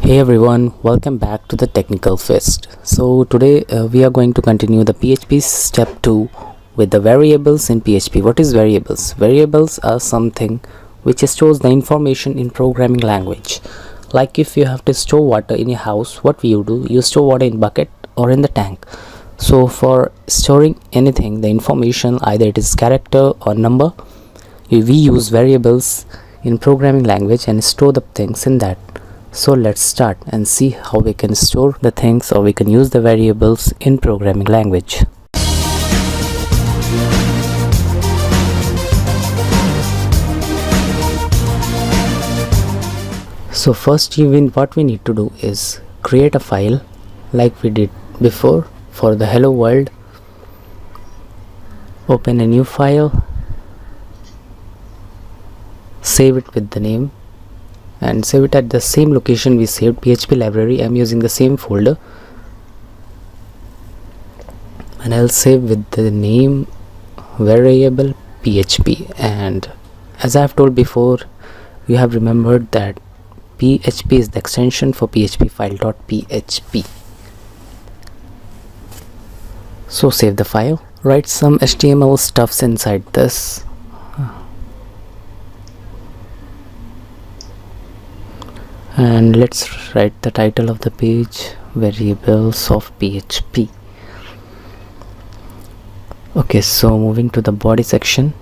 Hey everyone, welcome back to the Technical Fest. So today we are going to continue the PHP step 2 with the variables in PHP. What is variables? Variables are something which stores the information in programming language. Like if you have to store water in your house, what you do? You store water in bucket or in the tank. So for storing anything, the information, either it is character or number, we use variables in programming language and store the things in that. So let's start and see how we can store the things, or we can use the variables in programming language. So first what we need to do is create a file like we did before for the hello world. Open a new file, save it with the name, and save it at the same location we saved PHP library. I'm using the same folder, and I'll save with the name variable PHP. And as I have told before, you have remembered that PHP is the extension for PHP file.php. So save the file, write some HTML stuffs inside this. And let's write the title of the page, variables of PHP. Okay, so moving to the body section,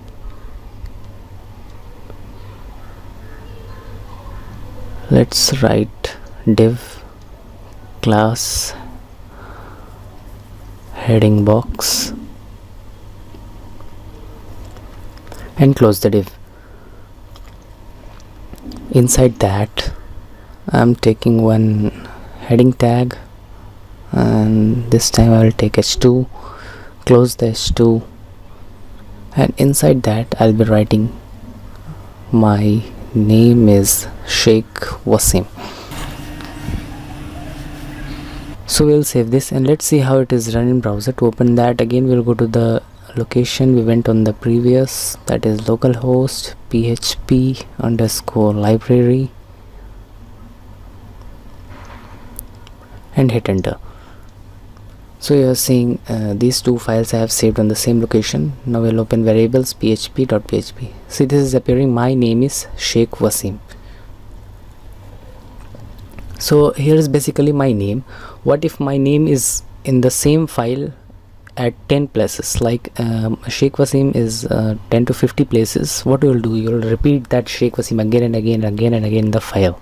let's write div class heading box and close the div. Inside that, I'm taking one heading tag, and this time I will take h2, close the h2, and inside that I'll be writing my name is Sheikh Wasim. So we'll save this and let's see how it is run in browser. To open that, again we'll go to the location we went on the previous, that is localhost php_library, and hit enter. So you are seeing these two files I have saved on the same location. Now we'll open variables php.php. See, this is appearing, my name is Sheikh Wasim. So here is basically my name. What if my name is in the same file at 10 places, like Sheikh Wasim is 10 to 50 places? What you will do, you will repeat that Sheikh Wasim again and again in the file.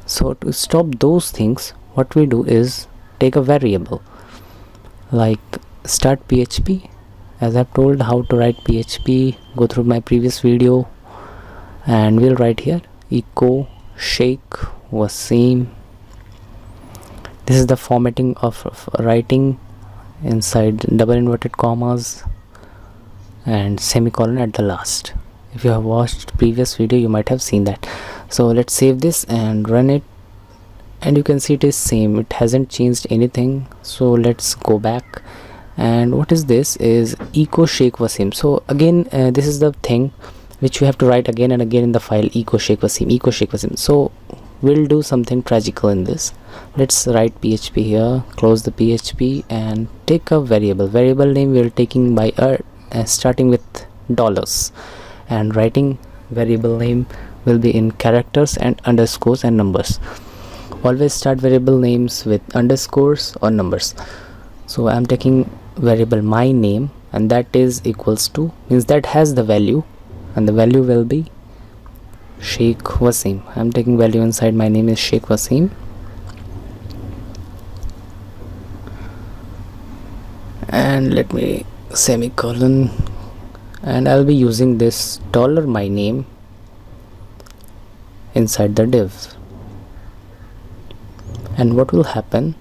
So to stop those things, what we do is take a variable like start PHP. As I've told how to write PHP, go through my previous video, and we'll write here echo Sheikh Wasim. This is the formatting of writing, inside double inverted commas and semicolon at the last. If you have watched previous video, you might have seen that. So let's save this and run it, and you can see it is same, it hasn't changed anything. So let's go back, and what is this is echo Sheikh Wasim. So again this is the thing which you have to write again and again in the file, echo Sheikh Wasim. So we'll do something tragical in this. Let's write PHP here, close the PHP, and take a variable name we are taking by starting with dollars, and writing variable name will be in characters and underscores and numbers. Always start variable names with underscores or numbers. So I'm taking variable my name, and that is equals to, means that has the value, and the value will be Sheikh Wasim. I'm taking value inside my name is Sheikh Wasim, and let me semicolon, and I'll be using this $my name inside the div. And what will happen,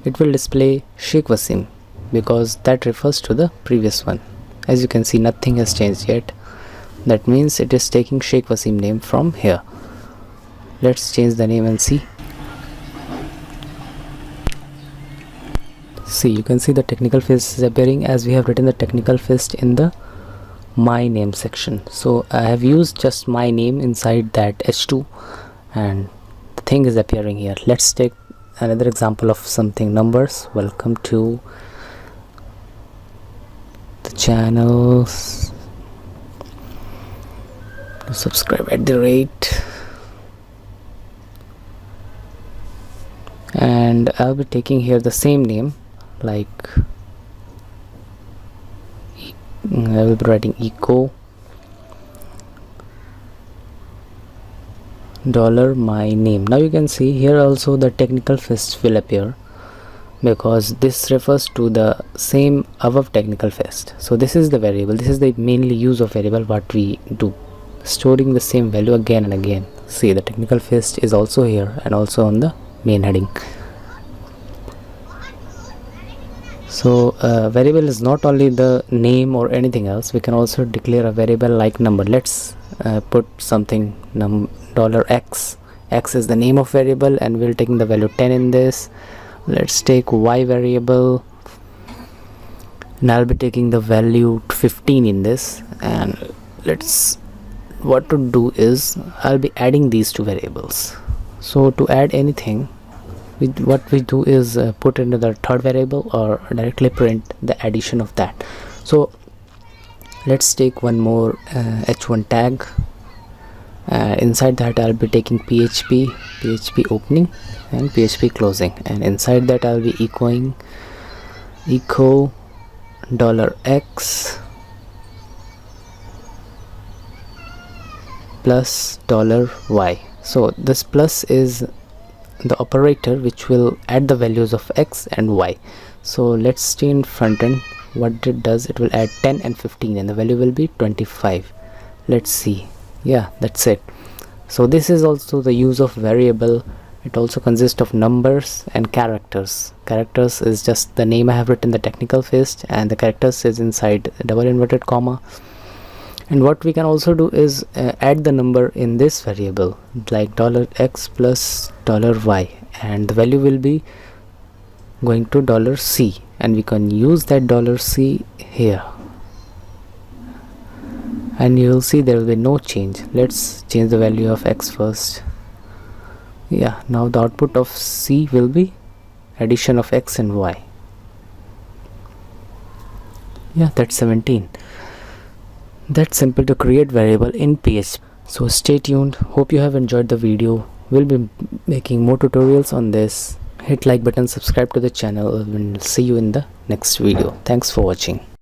it will display Sheikh Wasim because that refers to the previous one. As you can see, nothing has changed yet. That means it is taking Sheikh Wasim name from here. Let's change the name and see. See, you can see the technical fist is appearing as we have written the technical fist in the my name section. So I have used just my name inside that h2, and thing is appearing here. Let's take another example of something numbers. Welcome to the channel. Subscribe at the rate, and I'll be taking here the same name, like I will be writing echo dollar my name. Now you can see here also the technical fest will appear, because this refers to the same above technical fest. So this is the variable, this is the mainly use of variable what we do, storing the same value again and again. See, the technical fest is also here and also on the main heading. So variable is not only the name or anything else, we can also declare a variable like number. Let's put something $x. X is the name of variable and we'll take the value 10 in this. Let's take y variable, and I'll be taking the value 15 in this. And what to do is I'll be adding these two variables. So to add anything, what we do is put into the third variable or directly print the addition of that. So let's take one more h1 tag. Inside that I'll be taking PHP opening and PHP closing, and inside that I'll be echo $x plus $y. So this plus is the operator which will add the values of x and y. So let's stay in front end. What it does, it will add 10 and 15 and the value will be 25. Let's see. Yeah, that's it. So this is also the use of variable. It also consists of numbers and characters. Characters is just the name I have written the technical fest, and the characters is inside double inverted comma. And what we can also do is add the number in this variable, like $x plus $y, and the value will be going to $c, and we can use that $c here, and you will see there will be no change. Let's change the value of x first. Yeah, now the output of c will be addition of x and y. Yeah, that's 17. That's simple to create variable in PHP. So stay tuned. Hope you have enjoyed the video. We'll be making more tutorials on this. Hit like button, subscribe to the channel, and see you in the next video. Thanks for watching.